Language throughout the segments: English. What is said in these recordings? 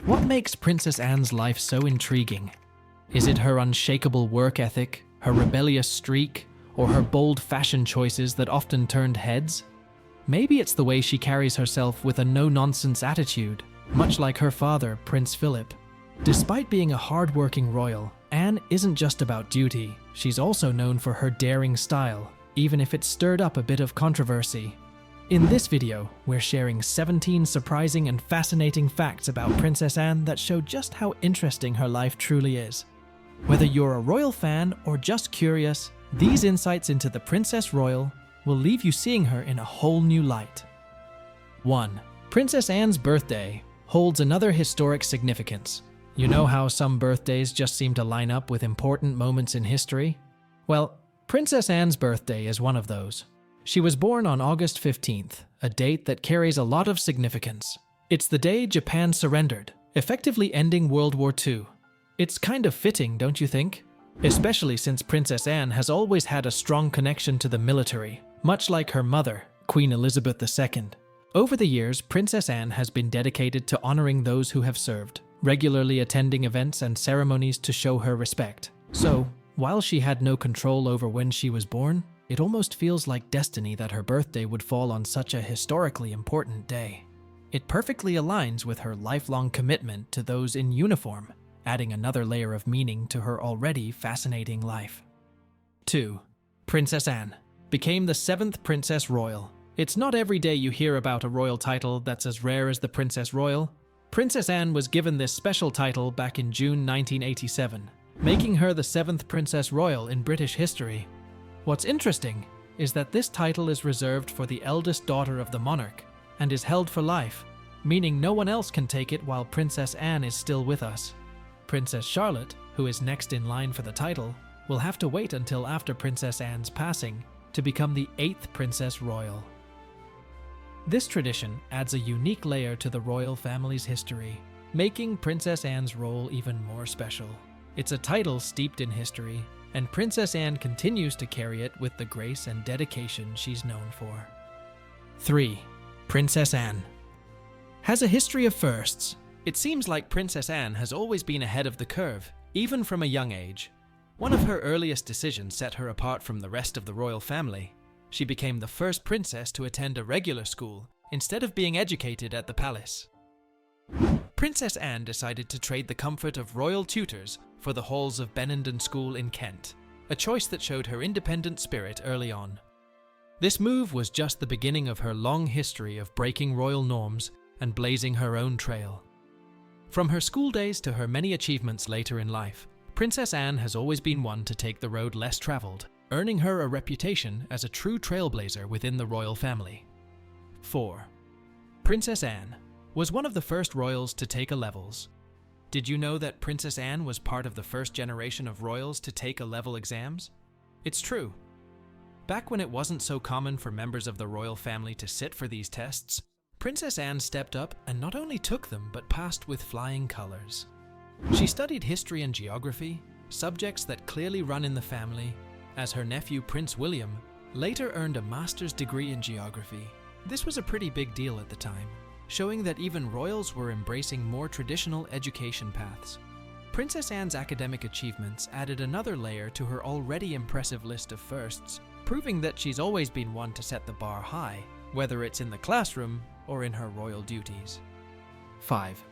What makes Princess Anne's life so intriguing? Is it her unshakable work ethic, her rebellious streak, or her bold fashion choices that often turned heads? Maybe it's the way she carries herself with a no-nonsense attitude, much like her father, Prince Philip. Despite being a hard-working royal, Anne isn't just about duty. She's also known for her daring style, even if it stirred up a bit of controversy. In this video, we're sharing 17 surprising and fascinating facts about Princess Anne that show just how interesting her life truly is. Whether you're a royal fan or just curious, these insights into the Princess Royal will leave you seeing her in a whole new light. 1. Princess Anne's birthday holds another historic significance. You know how some birthdays just seem to line up with important moments in history? Well, Princess Anne's birthday is one of those. She was born on August 15th, a date that carries a lot of significance. It's the day Japan surrendered, effectively ending World War II. It's kind of fitting, don't you think? Especially since Princess Anne has always had a strong connection to the military, much like her mother, Queen Elizabeth II. Over the years, Princess Anne has been dedicated to honoring those who have served, regularly attending events and ceremonies to show her respect. So, while she had no control over when she was born, it almost feels like destiny that her birthday would fall on such a historically important day. It perfectly aligns with her lifelong commitment to those in uniform, adding another layer of meaning to her already fascinating life. 2. Princess Anne became the 7th Princess Royal. It's not every day you hear about a royal title that's as rare as the Princess Royal. Princess Anne was given this special title back in June 1987, making her the 7th Princess Royal in British history. What's interesting is that this title is reserved for the eldest daughter of the monarch and is held for life, meaning no one else can take it while Princess Anne is still with us. Princess Charlotte, who is next in line for the title, will have to wait until after Princess Anne's passing to become the 8th Princess Royal. This tradition adds a unique layer to the royal family's history, making Princess Anne's role even more special. It's a title steeped in history, and Princess Anne continues to carry it with the grace and dedication she's known for. 3. Princess Anne has a history of firsts. It seems like Princess Anne has always been ahead of the curve, even from a young age. One of her earliest decisions set her apart from the rest of the royal family. She became the first princess to attend a regular school, instead of being educated at the palace. Princess Anne decided to trade the comfort of royal tutors for the halls of Benenden School in Kent, a choice that showed her independent spirit early on. This move was just the beginning of her long history of breaking royal norms and blazing her own trail. From her school days to her many achievements later in life, Princess Anne has always been one to take the road less traveled, earning her a reputation as a true trailblazer within the royal family. 4. Princess Anne was one of the first royals to take A-levels. Did you know that Princess Anne was part of the first generation of royals to take A-level exams? It's true. Back when it wasn't so common for members of the royal family to sit for these tests, Princess Anne stepped up and not only took them but passed with flying colors. She studied history and geography, subjects that clearly run in the family, as her nephew Prince William later earned a master's degree in geography. This was a pretty big deal at the time, showing that even royals were embracing more traditional education paths. Princess Anne's academic achievements added another layer to her already impressive list of firsts, proving that she's always been one to set the bar high, whether it's in the classroom or in her royal duties. 5.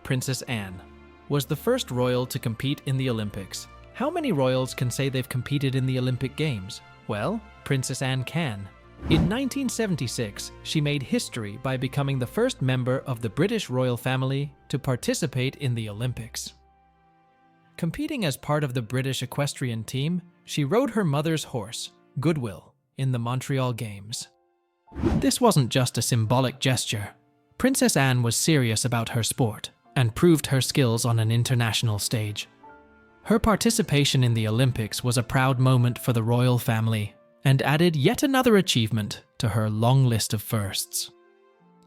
Princess Anne was the first royal to compete in the Olympics. How many royals can say they've competed in the Olympic Games? Well, Princess Anne can. In 1976, she made history by becoming the first member of the British royal family to participate in the Olympics. Competing as part of the British Equestrian team, she rode her mother's horse, Goodwill, in the Montreal Games. This wasn't just a symbolic gesture. Princess Anne was serious about her sport and proved her skills on an international stage. Her participation in the Olympics was a proud moment for the royal family and added yet another achievement to her long list of firsts.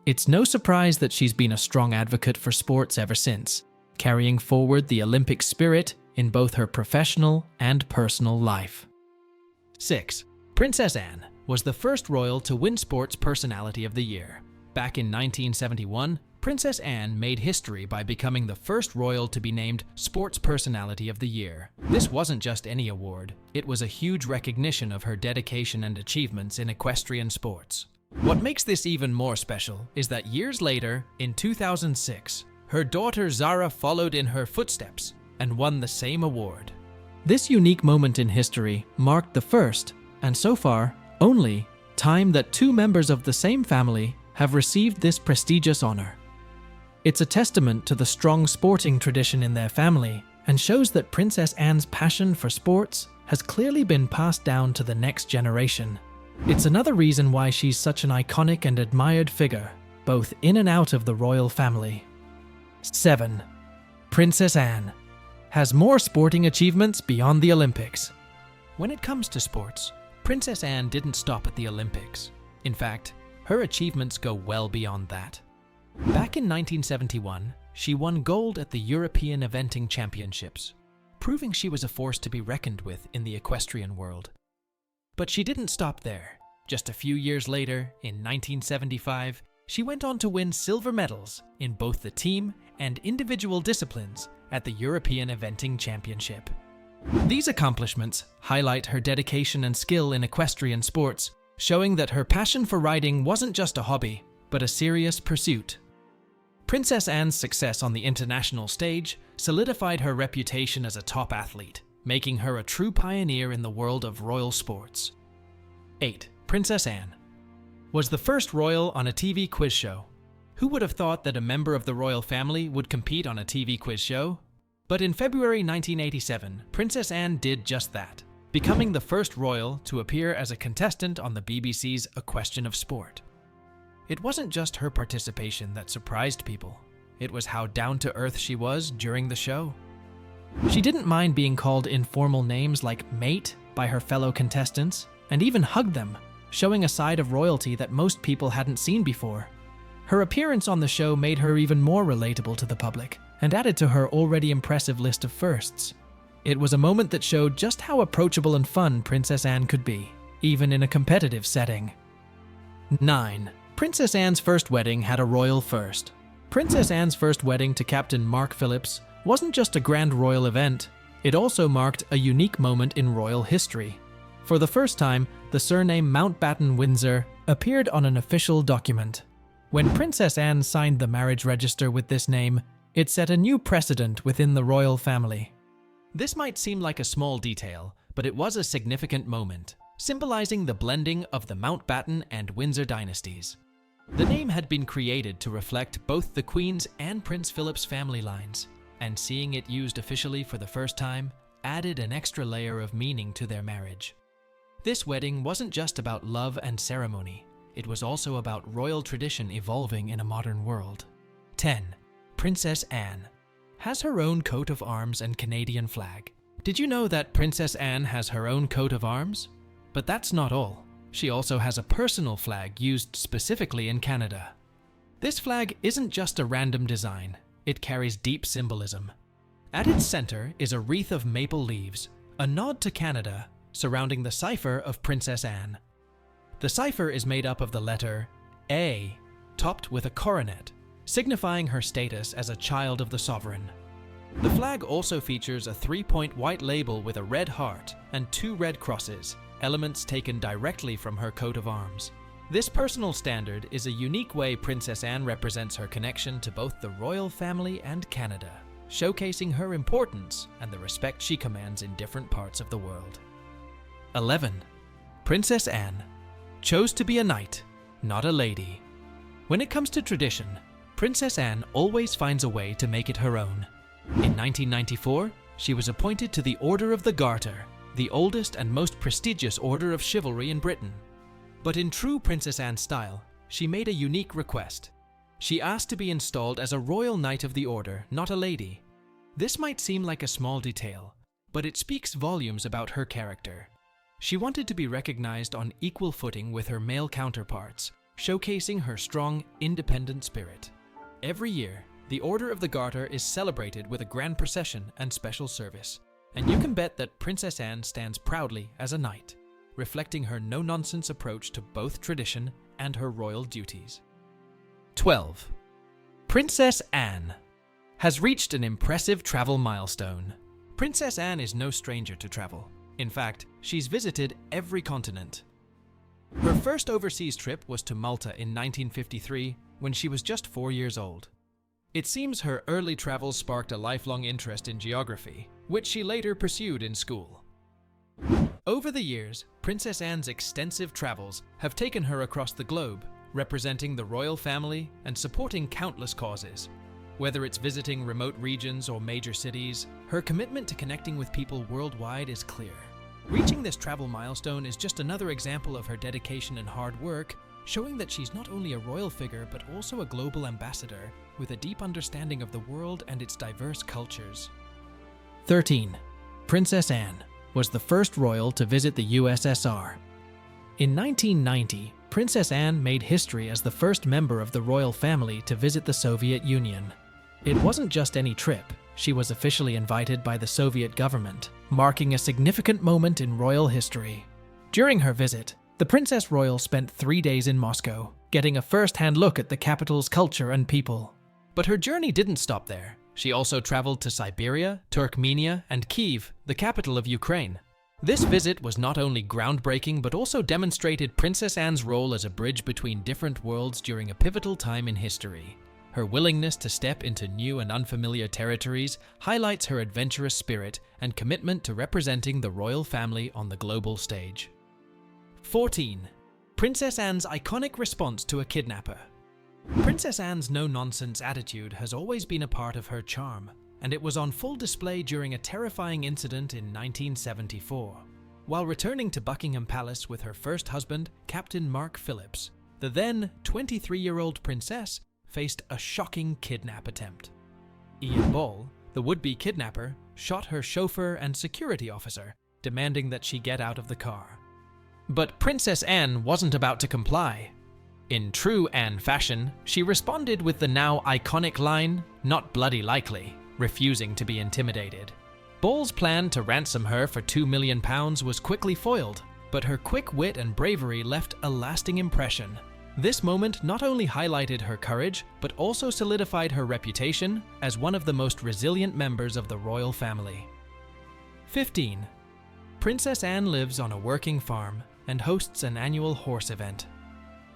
It's no surprise that she's been a strong advocate for sports ever since, carrying forward the Olympic spirit in both her professional and personal life. 6. Princess Anne was the first royal to win Sports Personality of the Year. Back in 1971, Princess Anne made history by becoming the first royal to be named Sports Personality of the Year. This wasn't just any award, it was a huge recognition of her dedication and achievements in equestrian sports. What makes this even more special is that years later, in 2006, her daughter Zara followed in her footsteps and won the same award. This unique moment in history marked the first, and so far, only, time that two members of the same family have received this prestigious honor. It's a testament to the strong sporting tradition in their family and shows that Princess Anne's passion for sports has clearly been passed down to the next generation. It's another reason why she's such an iconic and admired figure, both in and out of the royal family. 7. Princess Anne has more sporting achievements beyond the Olympics. When it comes to sports, Princess Anne didn't stop at the Olympics. In fact, her achievements go well beyond that. Back in 1971, she won gold at the European Eventing Championships, proving she was a force to be reckoned with in the equestrian world. But she didn't stop there. Just a few years later, in 1975, she went on to win silver medals in both the team and individual disciplines at the European Eventing Championship. These accomplishments highlight her dedication and skill in equestrian sports, showing that her passion for riding wasn't just a hobby, but a serious pursuit. Princess Anne's success on the international stage solidified her reputation as a top athlete, making her a true pioneer in the world of royal sports. 8. Princess Anne was the first royal on a TV quiz show. Who would have thought that a member of the royal family would compete on a TV quiz show? But in February 1987, Princess Anne did just that, becoming the first royal to appear as a contestant on the BBC's A Question of Sport. It wasn't just her participation that surprised people. It was how down-to-earth she was during the show. She didn't mind being called informal names like mate by her fellow contestants, and even hugged them, showing a side of royalty that most people hadn't seen before. Her appearance on the show made her even more relatable to the public, and added to her already impressive list of firsts. It was a moment that showed just how approachable and fun Princess Anne could be, even in a competitive setting. 9. Princess Anne's first wedding had a royal first. Princess Anne's first wedding to Captain Mark Phillips wasn't just a grand royal event, it also marked a unique moment in royal history. For the first time, the surname Mountbatten-Windsor appeared on an official document. When Princess Anne signed the marriage register with this name, it set a new precedent within the royal family. This might seem like a small detail, but it was a significant moment, symbolizing the blending of the Mountbatten and Windsor dynasties. The name had been created to reflect both the Queen's and Prince Philip's family lines, and seeing it used officially for the first time added an extra layer of meaning to their marriage. This wedding wasn't just about love and ceremony, it was also about royal tradition evolving in a modern world. 10. Princess Anne has her own coat of arms and Canadian flag. Did you know that Princess Anne has her own coat of arms? But that's not all. She also has a personal flag used specifically in Canada. This flag isn't just a random design, it carries deep symbolism. At its center is a wreath of maple leaves, a nod to Canada, surrounding the cipher of Princess Anne. The cipher is made up of the letter A, topped with a coronet, signifying her status as a child of the sovereign. The flag also features a 3-point white label with a red heart and 2 red crosses, elements taken directly from her coat of arms. This personal standard is a unique way Princess Anne represents her connection to both the royal family and Canada, showcasing her importance and the respect she commands in different parts of the world. 11. Princess Anne chose to be a knight, not a lady. When it comes to tradition, Princess Anne always finds a way to make it her own. In 1994, she was appointed to the Order of the Garter, the oldest and most prestigious order of chivalry in Britain. But in true Princess Anne style, she made a unique request. She asked to be installed as a royal knight of the order, not a lady. This might seem like a small detail, but it speaks volumes about her character. She wanted to be recognized on equal footing with her male counterparts, showcasing her strong, independent spirit. Every year, the Order of the Garter is celebrated with a grand procession and special service, and you can bet that Princess Anne stands proudly as a knight, reflecting her no-nonsense approach to both tradition and her royal duties. 12. Princess Anne has reached an impressive travel milestone. Princess Anne is no stranger to travel. In fact, she's visited every continent. Her first overseas trip was to Malta in 1953 when she was just 4 years old. It seems her early travels sparked a lifelong interest in geography, which she later pursued in school. Over the years, Princess Anne's extensive travels have taken her across the globe, representing the royal family and supporting countless causes. Whether it's visiting remote regions or major cities, her commitment to connecting with people worldwide is clear. Reaching this travel milestone is just another example of her dedication and hard work, showing that she's not only a royal figure but also a global ambassador with a deep understanding of the world and its diverse cultures. 13. Princess Anne was the first royal to visit the USSR. In 1990, Princess Anne made history as the first member of the royal family to visit the Soviet Union. It wasn't just any trip. She was officially invited by the Soviet government, marking a significant moment in royal history. During her visit, the Princess Royal spent 3 days in Moscow, getting a first-hand look at the capital's culture and people. But her journey didn't stop there. She also traveled to Siberia, Turkmenia, and Kyiv, the capital of Ukraine. This visit was not only groundbreaking but also demonstrated Princess Anne's role as a bridge between different worlds during a pivotal time in history. Her willingness to step into new and unfamiliar territories highlights her adventurous spirit and commitment to representing the royal family on the global stage. 14. Princess Anne's iconic response to a kidnapper. Princess Anne's no-nonsense attitude has always been a part of her charm, and it was on full display during a terrifying incident in 1974. While returning to Buckingham Palace with her first husband, Captain Mark Phillips, the then 23-year-old princess faced a shocking kidnap attempt. Ian Ball, the would-be kidnapper, shot her chauffeur and security officer, demanding that she get out of the car. But Princess Anne wasn't about to comply. In true Anne fashion, she responded with the now iconic line, "Not bloody likely," refusing to be intimidated. Ball's plan to ransom her for £2 million was quickly foiled, but her quick wit and bravery left a lasting impression. This moment not only highlighted her courage, but also solidified her reputation as one of the most resilient members of the royal family. 15. Princess Anne lives on a working farm and hosts an annual horse event.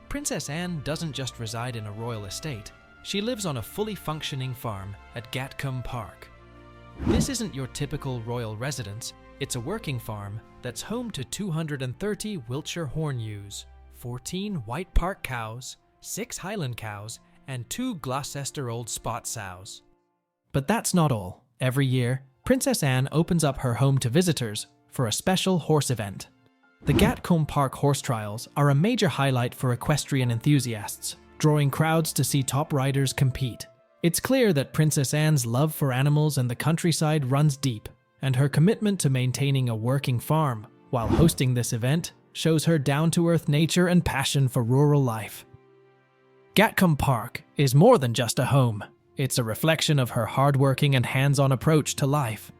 Princess Anne doesn't just reside in a royal estate, she lives on a fully functioning farm at Gatcombe Park. This isn't your typical royal residence, it's a working farm that's home to 230 Wiltshire horn ewes, 14 White Park cows, 6 Highland cows, and 2 Gloucester Old Spot sows. But that's not all. Every year, Princess Anne opens up her home to visitors for a special horse event. The Gatcombe Park horse trials are a major highlight for equestrian enthusiasts, drawing crowds to see top riders compete. It's clear that Princess Anne's love for animals and the countryside runs deep, and her commitment to maintaining a working farm while hosting this event shows her down-to-earth nature and passion for rural life. Gatcombe Park is more than just a home. It's a reflection of her hardworking and hands-on approach to life.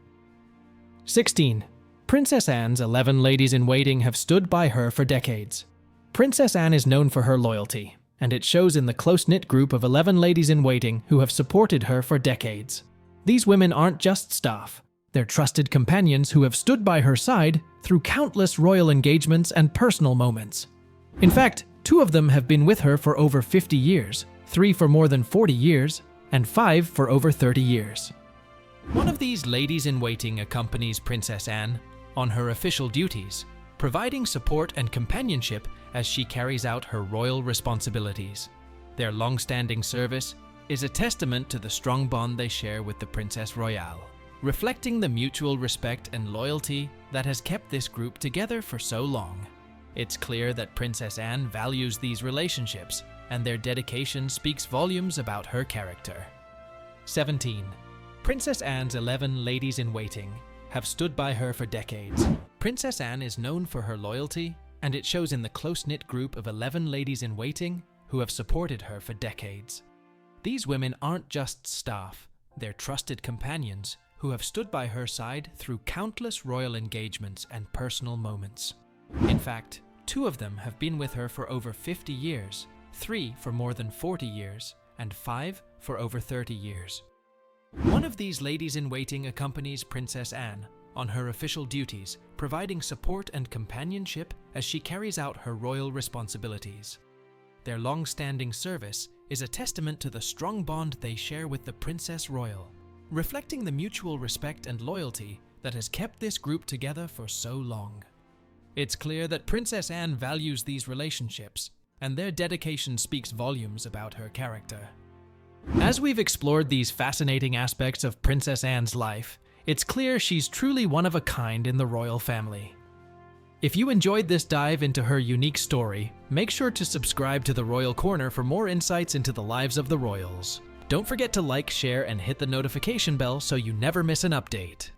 16. Princess Anne's 11 ladies-in-waiting have stood by her for decades. Princess Anne is known for her loyalty, and it shows in the close-knit group of 11 ladies-in-waiting who have supported her for decades. These women aren't just staff. They're trusted companions who have stood by her side through countless royal engagements and personal moments. In fact, 2 of them have been with her for over 50 years, 3 for more than 40 years, and 5 for over 30 years. One of these ladies-in-waiting accompanies Princess Anne on her official duties, providing support and companionship as she carries out her royal responsibilities. Their long-standing service is a testament to the strong bond they share with the Princess Royale, reflecting the mutual respect and loyalty that has kept this group together for so long. It's clear that Princess Anne values these relationships, and their dedication speaks volumes about her character. 17. Princess Anne's 11 ladies-in-waiting have stood by her for decades. Princess Anne is known for her loyalty, and it shows in the close-knit group of 11 ladies-in-waiting who have supported her for decades. These women aren't just staff, they're trusted companions who have stood by her side through countless royal engagements and personal moments. In fact, 2 of them have been with her for over 50 years, 3 for more than 40 years, and 5 for over 30 years. One of these ladies-in-waiting accompanies Princess Anne on her official duties, providing support and companionship as she carries out her royal responsibilities. Their long-standing service is a testament to the strong bond they share with the Princess Royal, reflecting the mutual respect and loyalty that has kept this group together for so long. It's clear that Princess Anne values these relationships, and their dedication speaks volumes about her character. As we've explored these fascinating aspects of Princess Anne's life, it's clear she's truly one of a kind in the royal family. If you enjoyed this dive into her unique story, make sure to subscribe to the Royal Corner for more insights into the lives of the royals. Don't forget to like, share, and hit the notification bell so you never miss an update.